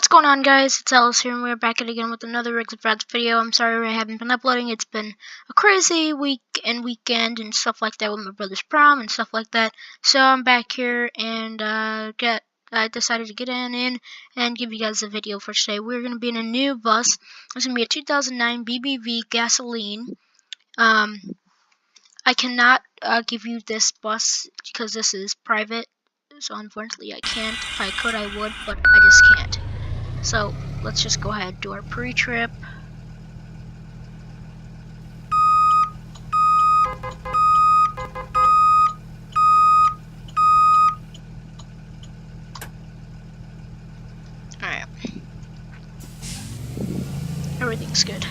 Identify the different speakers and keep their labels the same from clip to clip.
Speaker 1: What's going on, guys? It's Alice here, and we're back at again with another Rigs of Rats video. I'm sorry I haven't been uploading. It's been a crazy week and weekend and stuff like that with my brother's prom and stuff like that. So I'm back here and I decided to get in and give you guys a video for today. We're going to be in a new bus. It's going to be a 2009 BBV gasoline. I cannot give you this bus because this is private. So unfortunately I can't. If I could, I would, but I just can't. So let's just go ahead and do our pre-trip. Alright. Everything's good.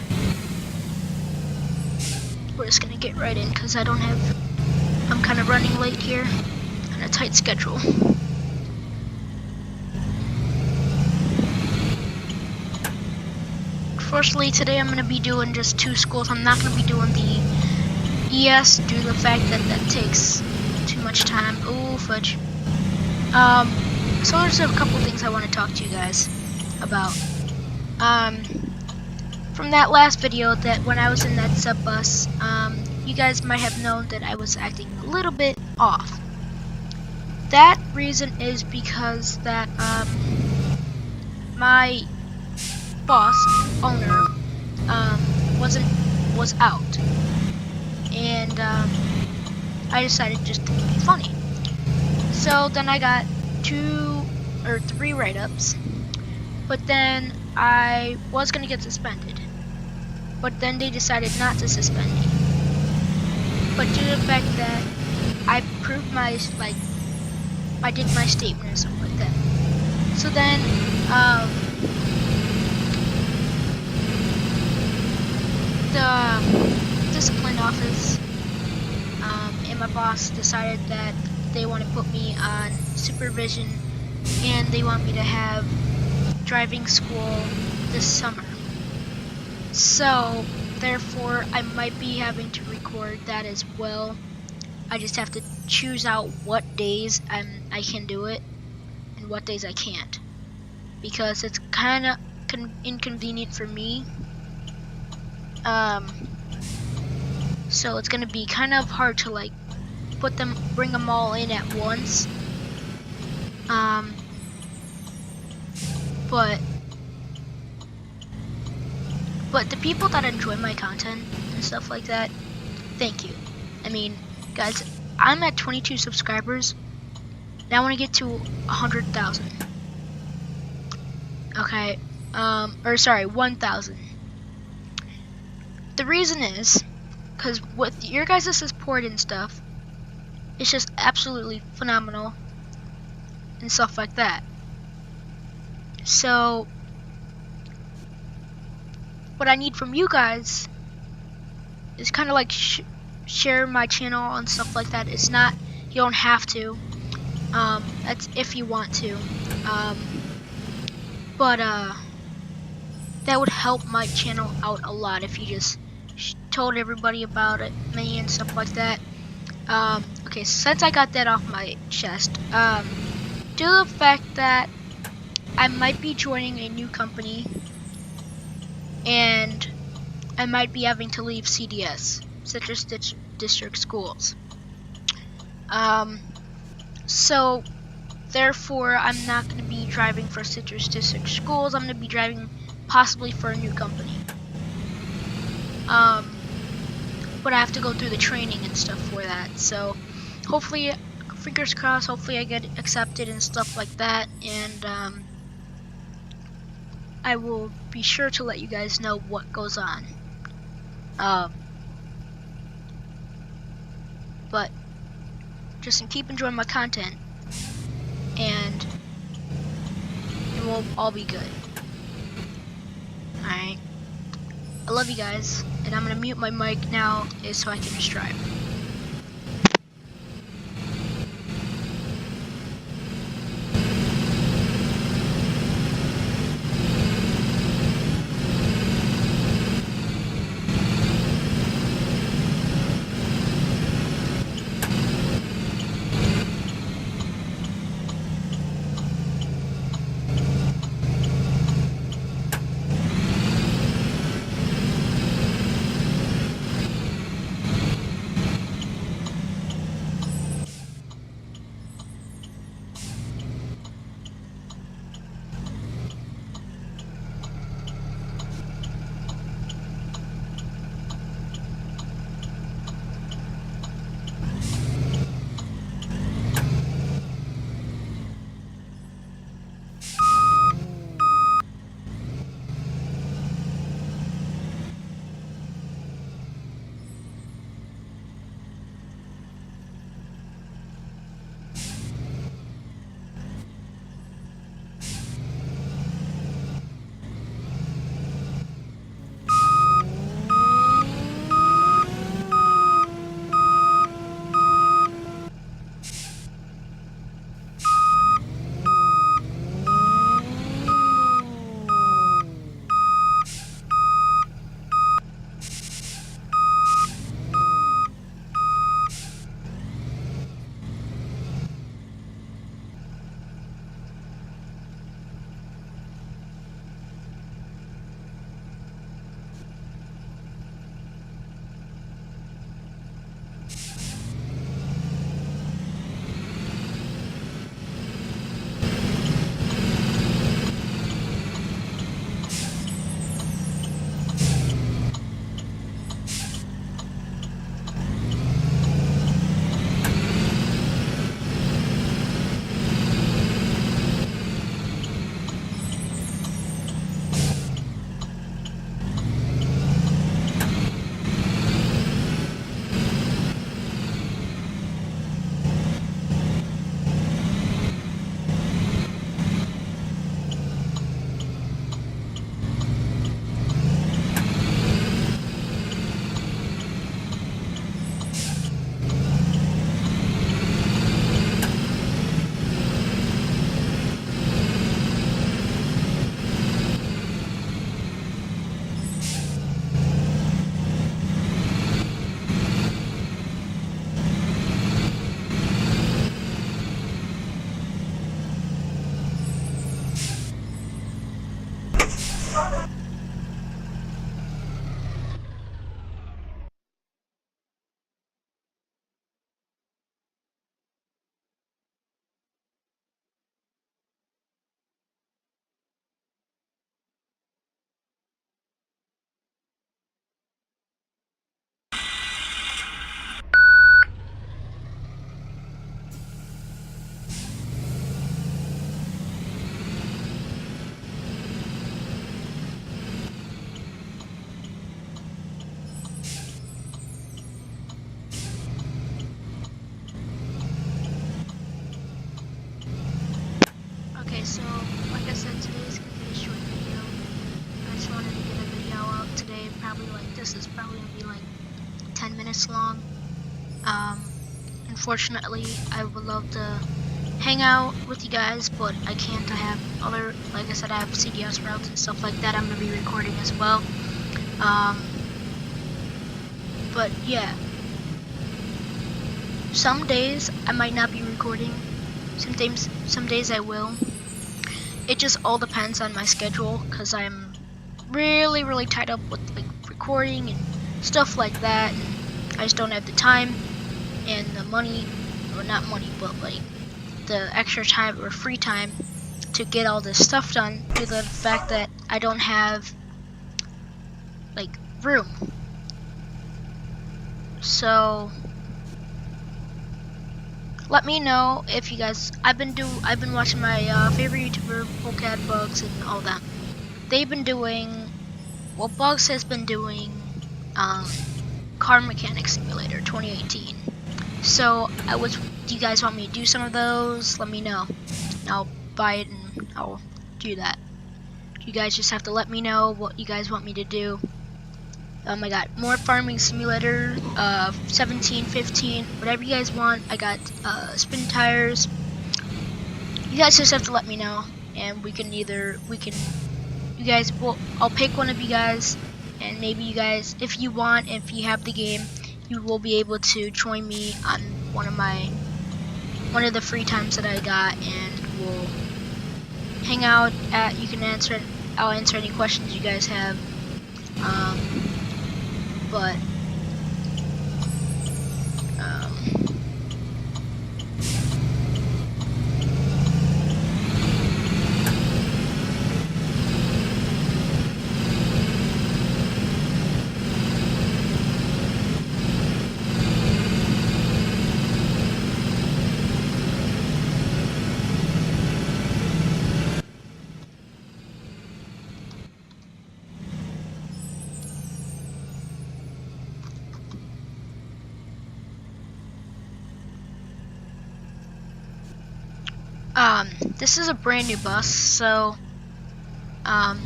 Speaker 1: We're just gonna get right in because I'm kind of running late here on a tight schedule. Fortunately, today I'm going to be doing just 2 schools. I'm not going to be doing the ES due to the fact that that takes too much time. Oh, fudge. So there's a couple things I want to talk to you guys about. From that last video, that when I was in that sub bus, you guys might have known that I was acting a little bit off. That reason is because that my boss, owner, was out, and I decided just to be funny. So then I got 2 or 3 write-ups, but then I was gonna get suspended, but then they decided not to suspend me. But due to the fact that I proved I did my statement or something like that. So then the discipline office and my boss decided that they want to put me on supervision and they want me to have driving school this summer. So therefore I might be having to record that as well. I just have to choose out what days I can do it and what days I can't, because it's kind of inconvenient for me. So it's gonna be kind of hard to bring them all in at once. But the people that enjoy my content and stuff like that, thank you. I mean, guys, I'm at 22 subscribers. Now I want to get to 100,000. Okay, or sorry, 1,000. The reason is because with your guys' support and stuff, it's just absolutely phenomenal and stuff like that. So what I need from you guys is kind of like share my channel and stuff like that. It's not, you don't have to. That's if you want to. But that would help my channel out a lot if you just told everybody about it, me and stuff like that. Okay, since I got that off my chest, due to the fact that I might be joining a new company and I might be having to leave CDS, Citrus District Schools. So therefore I'm not going to be driving for Citrus District Schools. I'm going to be driving possibly for a new company. But I have to go through the training and stuff for that. So hopefully, fingers crossed, hopefully I get accepted and stuff like that, and I will be sure to let you guys know what goes on. But just keep enjoying my content, and it will all be good. Alright, I love you guys, and I'm gonna mute my mic now so I can just drive. this is probably gonna be like 10 minutes long. Unfortunately, I would love to hang out with you guys, but I can't. I have other, like I said, I have CDS routes and stuff like that I'm gonna be recording as well. But yeah, some days I might not be recording. Some days I will. It just all depends on my schedule, because I'm really tied up with like recording and stuff like that. And I just don't have the time and the money, or not money, but like the extra time or free time to get all this stuff done, due to the fact that I don't have like room. So let me know if you guys. I've been watching my favorite YouTuber, Polecat Bugs, and all that. They've been doing. Well, Bugs has been doing Car Mechanic Simulator 2018. So do you guys want me to do some of those? Let me know. I'll buy it and I'll do that. You guys just have to let me know what you guys want me to do. I got more Farming Simulator, 17, 15, whatever you guys want. I got spin tires. You guys just have to let me know, and I'll pick one of you guys, and maybe you guys, if you want, if you have the game, you will be able to join me on one of the free times that I got, and we'll hang out I'll answer any questions you guys have. But this is a brand new bus, so I'm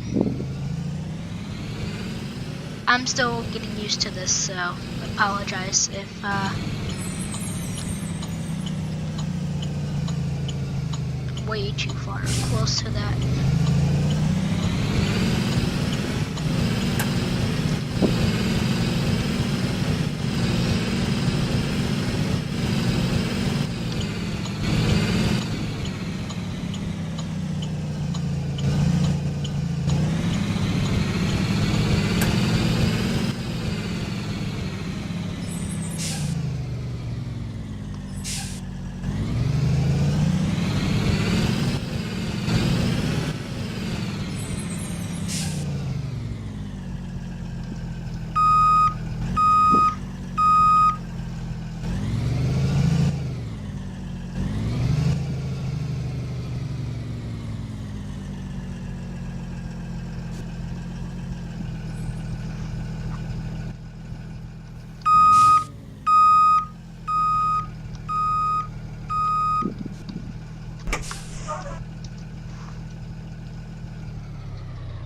Speaker 1: still getting used to this, so apologize if way too far close to that.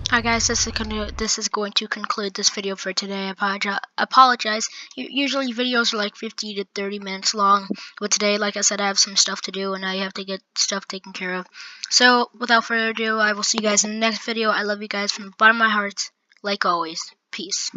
Speaker 1: Hi guys, this is going to conclude this video for today. I apologize. Usually videos are like 50 to 30 minutes long, but today, like I said, I have some stuff to do and I have to get stuff taken care of. So without further ado, I will see you guys in the next video. I love you guys from the bottom of my heart, like always. Peace.